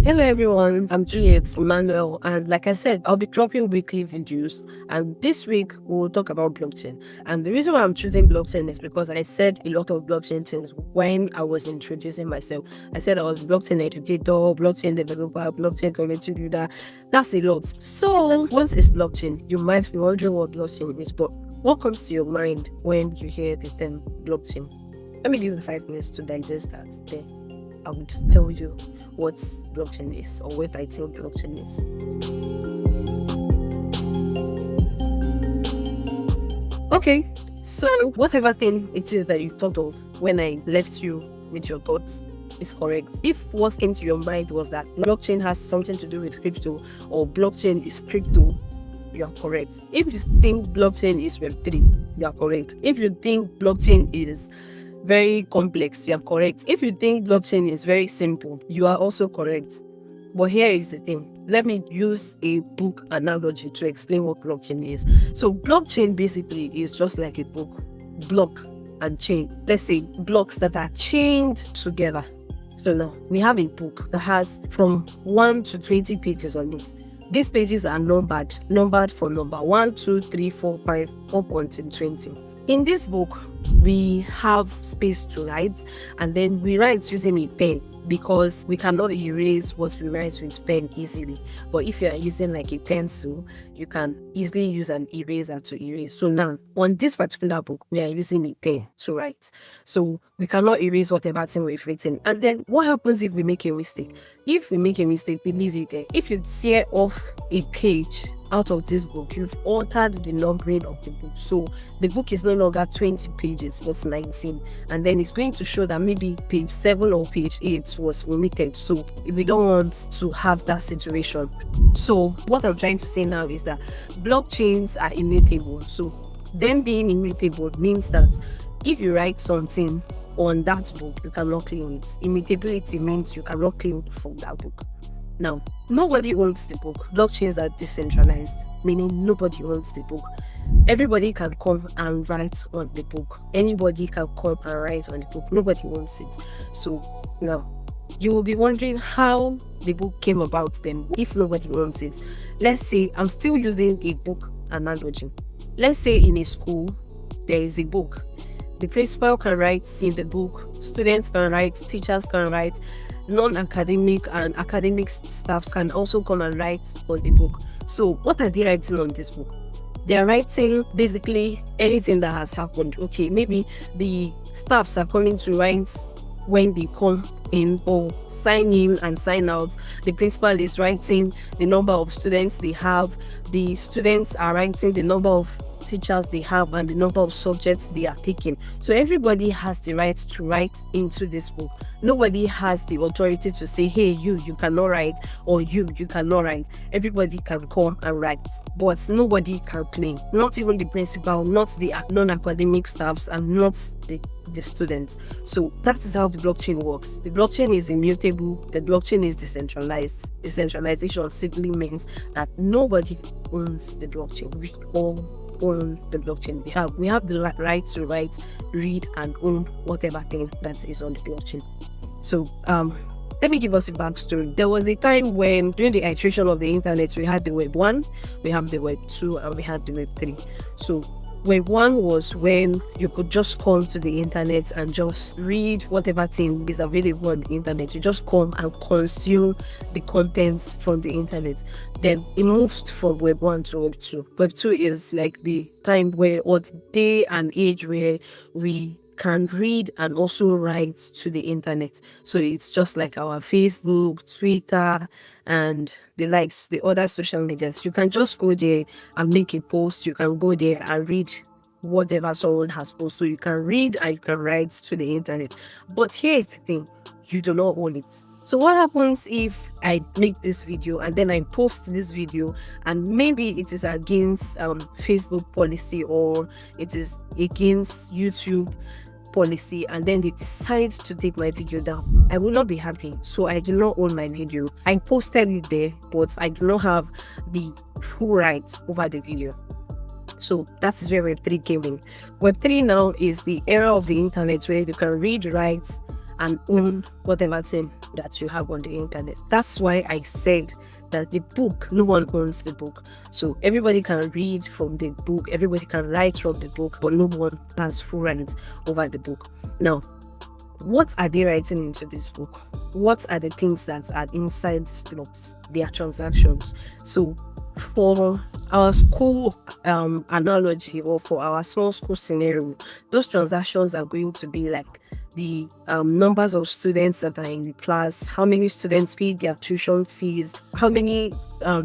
Hello everyone, I'm Juliet Emmanuel, and like I said, I'll be dropping weekly videos. And this week we'll talk about blockchain. And the reason why I'm choosing blockchain is because I said a lot of blockchain things when I was introducing myself. I said I was blockchain educator, blockchain developer, blockchain community leader. That's a lot. So once it's blockchain, you might be wondering what blockchain is, but what comes to your mind when you hear the term blockchain? Let me give you 5 minutes to digest that. Then I would tell you what blockchain is or what I think blockchain is. Okay, so whatever thing it is that you thought of when I left you with your thoughts is correct. If what came to your mind was that blockchain has something to do with crypto or blockchain is crypto, you are correct. If you think blockchain is Web3, you are correct. If you think blockchain is very complex, you are correct. If you think blockchain is very simple, you are also correct. But here is the thing. Let me use a book analogy to explain what blockchain is. So blockchain basically is just like a book, block and chain. Let's say blocks that are chained together. So now we have a book that has from 1 to 20 pages on it. These pages are numbered for number 1, 2, 3, 4, 5, up until 20. In this book, we have space to write, and then we write using a pen because we cannot erase what we write with pen easily. But if you are using like a pencil, you can easily use an eraser to erase. So now on this particular book, we are using a pen to write. So we cannot erase whatever thing we've written. And then what happens if we make a mistake? If we make a mistake, we leave it there. If you tear off a page out of this book, you've altered the numbering of the book. So the book is no longer 20 pages, but 19. And then it's going to show that maybe page 7 or page 8 was omitted. So we don't want to have that situation. So what I'm trying to say now is that blockchains are immutable. So them being immutable means that if you write something on that book, you cannot claim it. Immutability means you cannot claim from that book. Now, nobody owns the book. Blockchains are decentralized, meaning nobody owns the book. Everybody can come and write on the book. Anybody can come and write on the book. Nobody owns it. So now, you will be wondering how the book came about then if nobody owns it. Let's say I'm still using a book analogy. Let's say in a school, there is a book. The principal can write in the book. Students can write. Teachers can write. Non-academic and academic staffs can also come and write on the book. So what are they writing on this book? They are writing basically anything that has happened. Okay, maybe the staffs are coming to write when they come in or sign in and sign out. The principal is writing the number of students they have. The students are writing the number of teachers they have and the number of subjects they are taking. So everybody has the right to write into this book. Nobody has the authority to say, hey, you cannot write, or you cannot write. Everybody can come and write, but nobody can claim. Not even the principal, not the non-academic staffs, and not the students. So that is how the blockchain works. The blockchain is immutable. The blockchain is decentralized. Decentralization simply means that nobody owns the blockchain. We all own the blockchain. We have the right to write, read, and own whatever thing that is on the blockchain. So let me give us a backstory. There was a time when during the iteration of the internet, we had the Web 1, we have the Web 2, and we had the Web 3. So Web 1 was when you could just come to the internet and just read whatever thing is available on the internet. You just come and consume the contents from the internet. Then it moved from Web 1 to Web 2. Web 2 is like the time where, or the day and age where we can read and also write to the internet. So it's just like our Facebook, Twitter, and the likes, the other social medias. You can just go there and make a post. You can go there and read whatever someone has posted. So you can read and you can write to the internet. But here's the thing, you do not own it. So what happens if I make this video and then I post this video and maybe it is against Facebook policy or it is against YouTube policy, and then they decide to take my video down? I will not be happy. So I do not own my video. I posted it there, but I do not have the full rights over the video. So that is where Web3 came in. Web3 now is the era of the internet where you can read, write, and own whatever thing that you have on the internet. That's why I said that the book, no one owns the book. So everybody can read from the book, everybody can write from the book, but no one has full rights over the book. Now, what are they writing into this book? What are the things that are inside these blocks? They are transactions. So for our school analogy, or for our small school scenario, those transactions are going to be like the numbers of students that are in the class, how many students paid their tuition fees, how many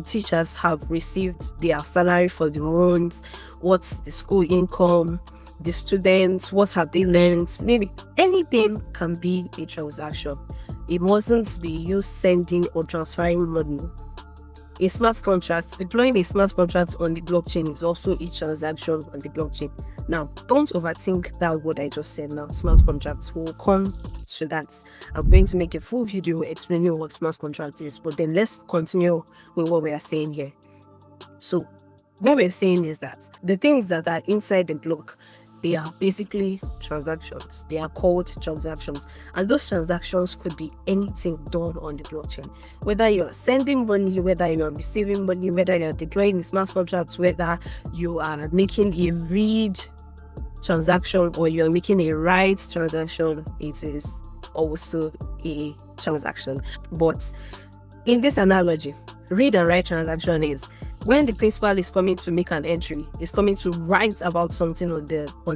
teachers have received their salary for the month, what's the school income, the students, what have they learned. Maybe anything can be a transaction. It mustn't be you sending or transferring money. A smart contract, deploying a smart contract on the blockchain is also a transaction on the blockchain. Now, don't overthink that what I just said now. Smart contracts will come to that. I'm going to make a full video explaining what smart contract is, but then let's continue with what we are saying here. So what we're saying is that the things that are inside the block, they are basically transactions. They are called transactions. And those transactions could be anything done on the blockchain. Whether you're sending money, whether you're receiving money, whether you're deploying smart contracts, whether you are making a read transaction or you're making a write transaction, it is also a transaction. But in this analogy, read and write transaction is when the principal is coming to make an entry, is coming to write about something on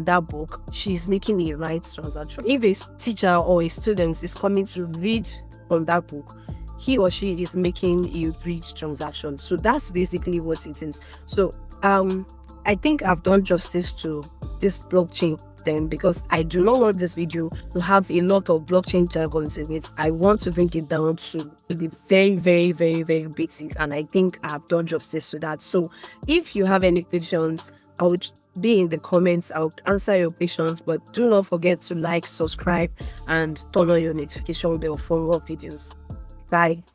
that book, she's making a write transaction. If a teacher or a student is coming to read from that book, he or she is making a read transaction. So that's basically what it is. So I think I've done justice to this blockchain then, because I do not want this video to have a lot of blockchain jargons in it. I want to bring it down to the very, very, very, very basic, and I think I've done justice to that. So if you have any questions, I would be in the comments. I would answer your questions, but do not forget to like, subscribe, and turn on your notification bell for more videos. Bye.